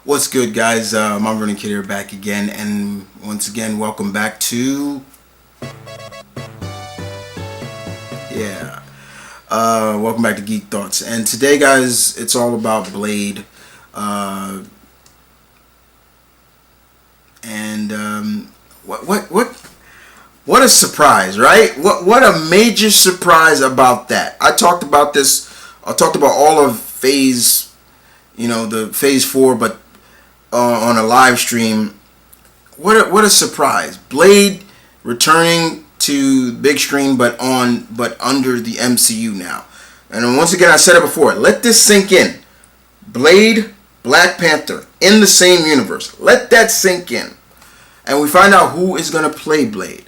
What's good, guys? I'm Running Kid here, back again, and once again, welcome back to yeah, welcome back to Geek Thoughts. And today, guys, it's all about Blade, uh, and what a surprise, right? What a major surprise about that. I talked about this. I talked about all of Phase, the Phase 4, but on a live stream. What a surprise! Blade returning to big screen, but under the MCU now. And once again, I said it before. Let this sink in. Blade, Black Panther in the same universe. Let that sink in, and we find out who is gonna play Blade.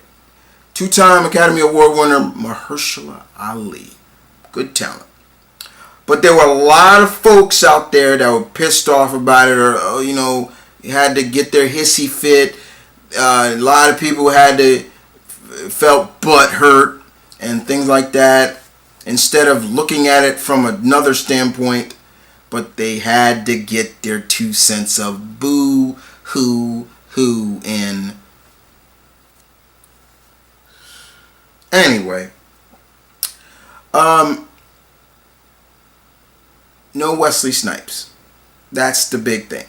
Two-time Academy Award winner Mahershala Ali. Good talent. But there were a lot of folks out there that were pissed off about it, or had to get their hissy fit. A lot of people felt butt hurt and things like that. Instead of looking at it from another standpoint, but they had to get their 2 cents of boo hoo in. Anyway, no Wesley Snipes. That's the big thing.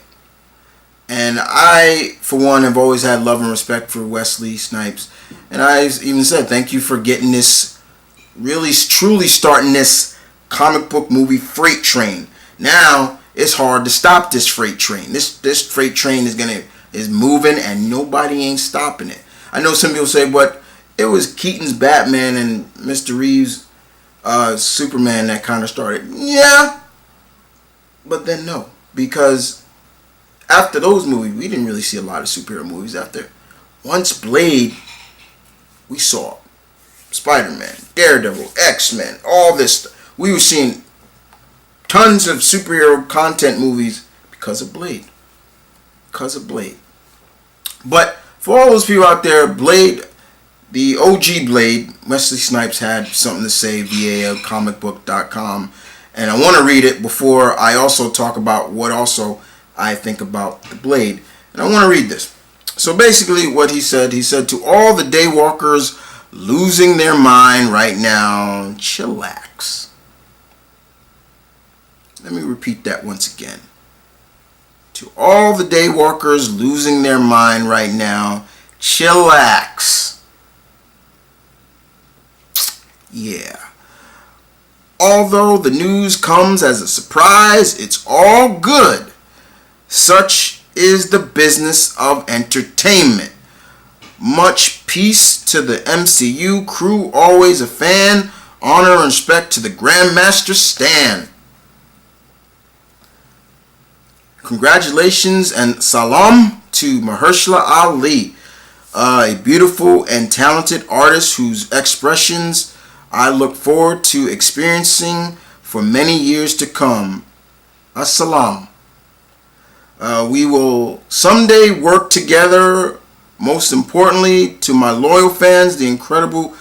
And I, for one, have always had love and respect for Wesley Snipes. And I even said, thank you for getting this, really, truly starting this comic book movie freight train. Now, it's hard to stop this freight train. This freight train is moving and nobody ain't stopping it. I know some people say, but it was Keaton's Batman and Mr. Reeves' Superman that kind of started. Yeah. But then no, because after those movies, we didn't really see a lot of superhero movies after. Once Blade, we saw Spider-Man, Daredevil, X-Men, all this stuff. We were seeing tons of superhero content movies because of Blade. But for all those people out there, Blade, the OG Blade, Wesley Snipes had something to say via comicbook.com. And I want to read it before I also talk about what also I think about the Blade. And I want to read this. So basically what he said to all the daywalkers losing their mind right now, chillax. Let me repeat that once again. To all the daywalkers losing their mind right now, chillax. Yeah. Although the news comes as a surprise, it's all good. Such is the business of entertainment. Much peace to the MCU crew, always a fan. Honor and respect to the Grandmaster Stan. Congratulations and salam to Mahershala Ali, a beautiful and talented artist whose expressions I look forward to experiencing for many years to come. Assalam. We will someday work together. Most importantly, to my loyal fans, the incredible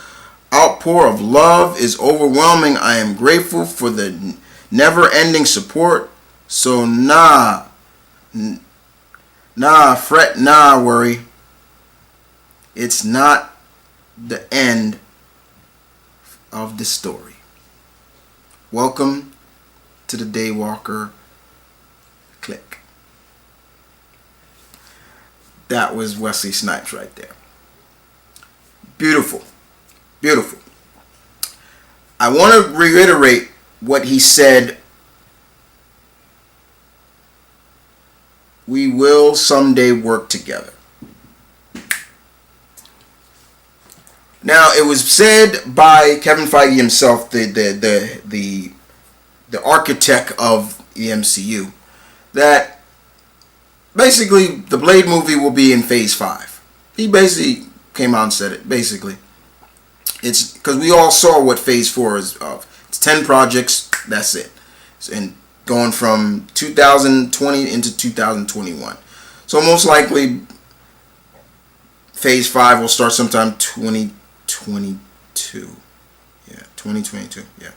outpour of love is overwhelming. I am grateful for the never-ending support. So fret, worry. It's not the end of the story. Welcome to the Daywalker Click. That was Wesley Snipes right there. Beautiful. I want to reiterate what he said. We will someday work together. Now, it was said by Kevin Feige himself, the architect of the MCU, that basically the Blade movie will be in Phase 5. He basically came out and said it. Basically, it's because we all saw what Phase 4 is of. It's 10 projects. That's it. And going from 2020 into 2021. So most likely, Phase 5 will start sometime 2022. Yeah, 2022. Yeah.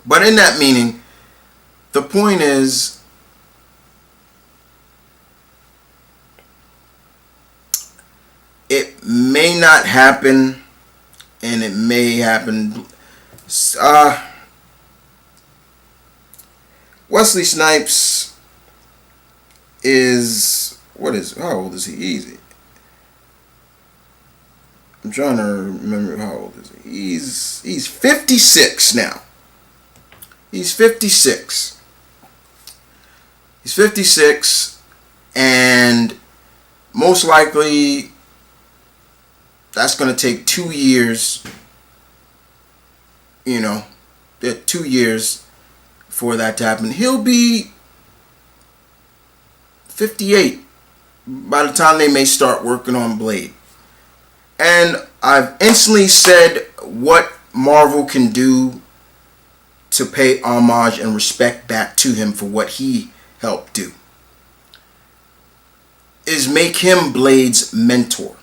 But in that meaning, the point is, may not happen, and it may happen. Wesley Snipes is, how old is he? I'm trying to remember, how old is he? He's 56 now. He's 56. He's 56, and most likely that's going to take 2 years, 2 years for that to happen. He'll be 58 by the time they may start working on Blade. And I've instantly said what Marvel can do to pay homage and respect back to him for what he helped do is make him Blade's mentor.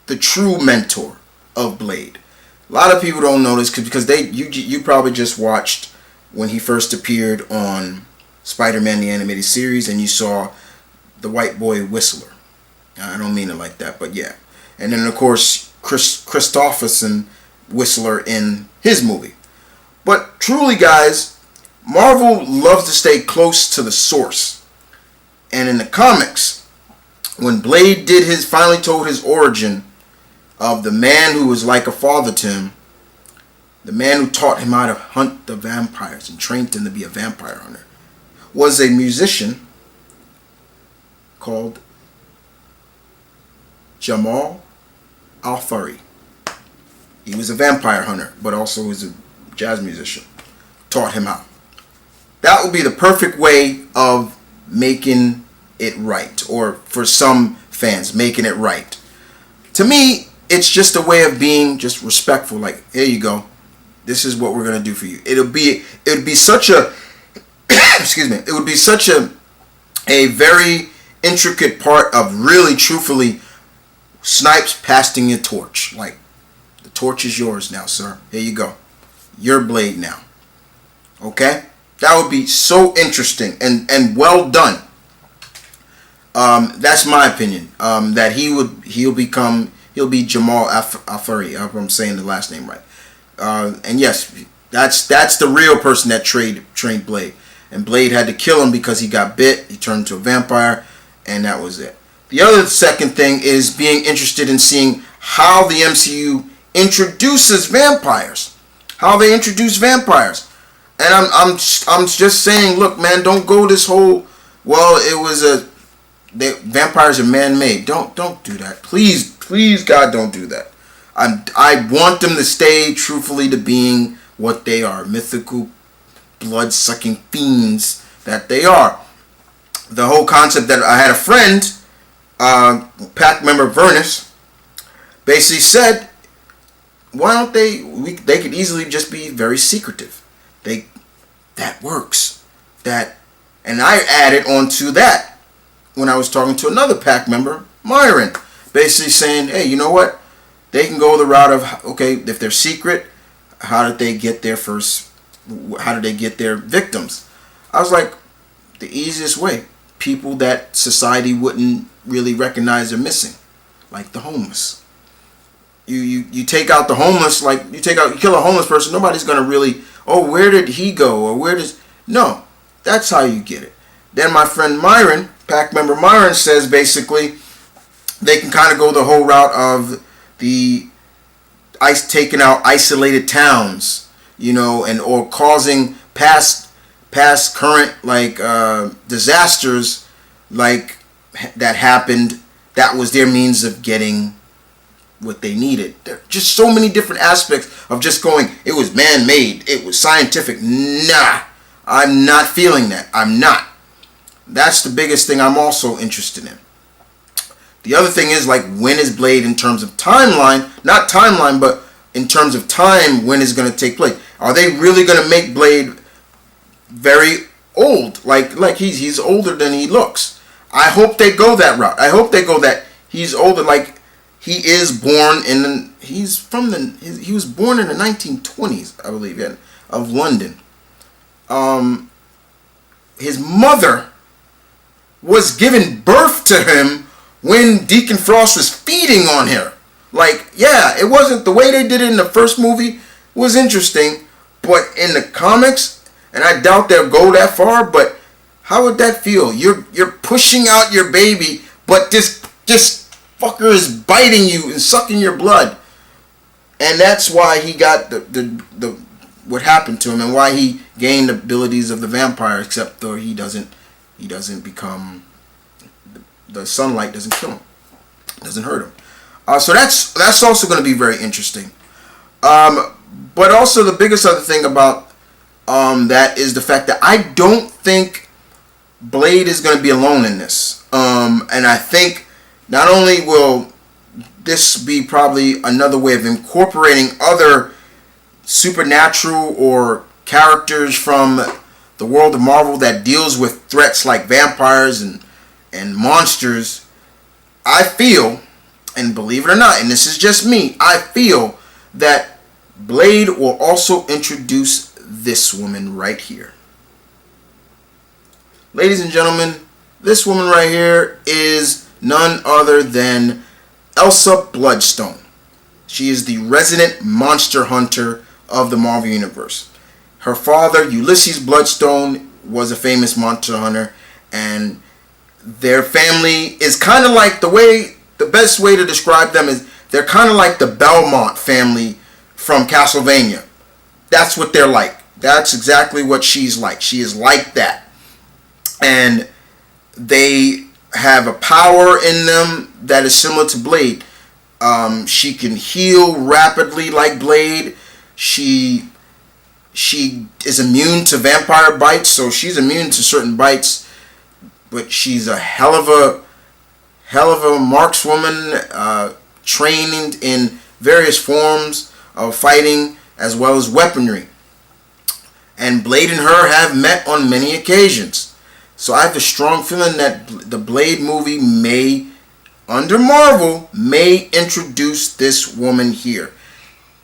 The true mentor of Blade. A lot of people don't know this because you probably just watched when he first appeared on Spider-Man the Animated Series and you saw the white boy Whistler. I don't mean it like that, but yeah. And then of course Christopherson Whistler in his movie. But truly, guys, Marvel loves to stay close to the source. And in the comics, when Blade finally told his origin of the man who was like a father to him, the man who taught him how to hunt the vampires and trained him to be a vampire hunter, was a musician called Jamal Al-Fari. He was a vampire hunter, but also was a jazz musician. Taught him how. That would be the perfect way of making it right, or for some fans, making it right. To me, it's just a way of being just respectful. Like, here you go. This is what we're gonna do for you. It would be such a excuse me. It would be such a very intricate part of really, truthfully, Snipes passing your torch. Like, the torch is yours now, sir. Here you go. Your Blade now. Okay? That would be so interesting and well done. That's my opinion. That he'll be Jamal Al-Fari. I hope I'm saying the last name right. And yes, that's the real person that trained Blade. And Blade had to kill him because he got bit. He turned into a vampire, and that was it. The other second thing is being interested in seeing how the MCU introduces vampires. How they introduce vampires. And I'm just saying, look, man, don't go this whole, well, vampires are man-made. Don't do that. Please, God, don't do that. I want them to stay truthfully to being what they are, mythical, blood-sucking fiends that they are. The whole concept that I had a friend, PAC member Vernus, basically said, why don't they could easily just be very secretive. That works. And I added on to that when I was talking to another PAC member, Myron, basically saying, hey, you know what? They can go the route of, okay, if they're secret, how did they get their victims? I was like, the easiest way. People that society wouldn't really recognize are missing. Like the homeless. You take out the homeless, you kill a homeless person, nobody's going to really, oh, where did he go? Or no, that's how you get it. Then my friend Myron, PAC member Myron, says basically they can kind of go the whole route of taking out isolated towns, or causing past current disasters that happened. That was their means of getting what they needed. There are just so many different aspects of just going, it was man-made, it was scientific. Nah, I'm not feeling that. I'm not. That's the biggest thing I'm also interested in. The other thing is, when is Blade in terms of timeline? Not timeline, but in terms of time, when is going to take place? Are they really going to make Blade very old? Like he's older than he looks. I hope they go that route. I hope they go that he's older. He is born he was born in the 1920s, I believe, of London. His mother was giving birth to him when Deacon Frost was feeding on her. Like, yeah, it wasn't the way they did it in the first movie was interesting, but in the comics, and I doubt they'll go that far, but how would that feel? You're pushing out your baby, but this fucker is biting you and sucking your blood. And that's why he got the what happened to him and why he gained the abilities of the vampire, except though he doesn't become, the sunlight doesn't kill him, doesn't hurt him. So that's also going to be very interesting. But also the biggest other thing about that is the fact that I don't think Blade is going to be alone in this. And I think not only will this be probably another way of incorporating other supernatural or characters from the world of Marvel that deals with threats like vampires and monsters. I feel, and believe it or not, and this is just me, I feel that Blade will also introduce this woman right here. Ladies and gentlemen, this woman right here is none other than Elsa Bloodstone. She is the resident monster hunter of the Marvel Universe. Her father, Ulysses Bloodstone, was a famous monster hunter, and their family is kind of like the best way to describe them is they're kind of like the Belmont family from Castlevania. That's what they're like. That's exactly what she's like. She is like that. And they have a power in them that is similar to Blade. She can heal rapidly like Blade. She is immune to vampire bites, so she's immune to certain bites. But she's a hell of a markswoman, trained in various forms of fighting as well as weaponry. And Blade and her have met on many occasions. So I have a strong feeling that the Blade movie may, under Marvel, may introduce this woman here.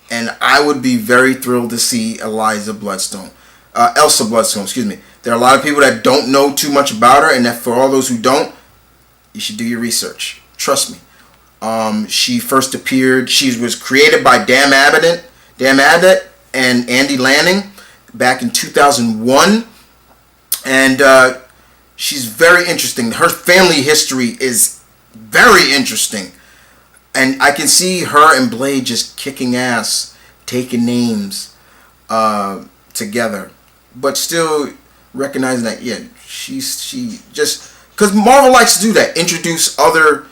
And I would be very thrilled to see Elsa Bloodstone, excuse me. There are a lot of people that don't know too much about her, and that for all those who don't, you should do your research. Trust me. She first appeared, she was created by Dan Abnett and Andy Lanning back in 2001. And she's very interesting. Her family history is very interesting. And I can see her and Blade just kicking ass, taking names together. But still recognizing that, yeah, she just... Because Marvel likes to do that. Introduce other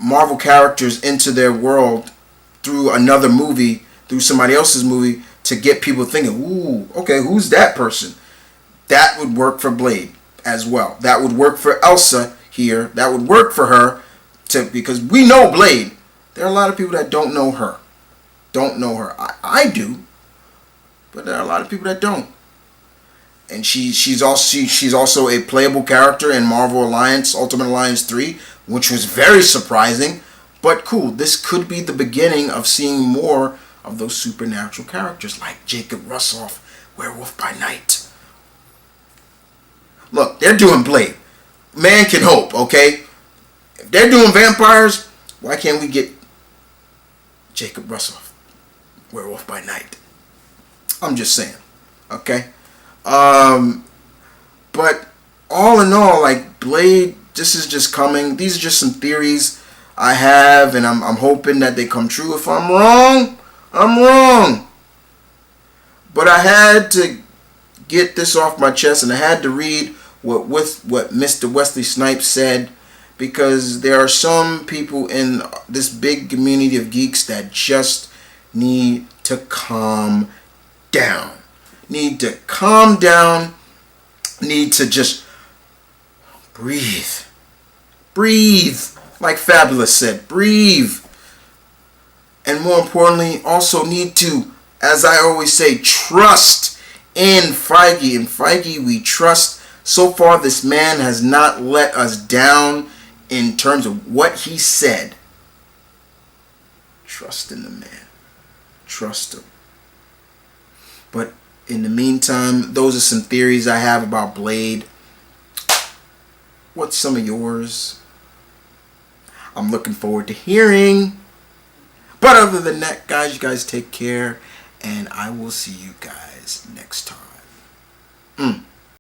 Marvel characters into their world through another movie, through somebody else's movie, to get people thinking, ooh, okay, who's that person? That would work for Blade as well. That would work for Elsa here. That would work for her, because we know Blade. There are a lot of people that don't know her. I do, but there are a lot of people that don't. And she's also a playable character in Marvel Alliance, Ultimate Alliance 3, which was very surprising. But cool, this could be the beginning of seeing more of those supernatural characters like Jacob Russoff, Werewolf by Night. Look, they're doing Blade. Man can hope, okay? If they're doing vampires, why can't we get Jacob Russoff, Werewolf by Night? I'm just saying, okay? But all in all, like, Blade, this is just coming. These are just some theories I have, and I'm hoping that they come true. If I'm wrong, I'm wrong. But I had to get this off my chest, and I had to read what Mr. Wesley Snipes said, because there are some people in this big community of geeks that just need to calm down. Need to just breathe. Breathe. Like Fabulous said, breathe. And more importantly, also need to, as I always say, trust in Feige. In Feige, we trust. So far, this man has not let us down in terms of what he said. Trust in the man. Trust him. But in the meantime, those are some theories I have about Blade. What's some of yours? I'm looking forward to hearing. But other than that, guys, you guys take care, and I will see you guys next time.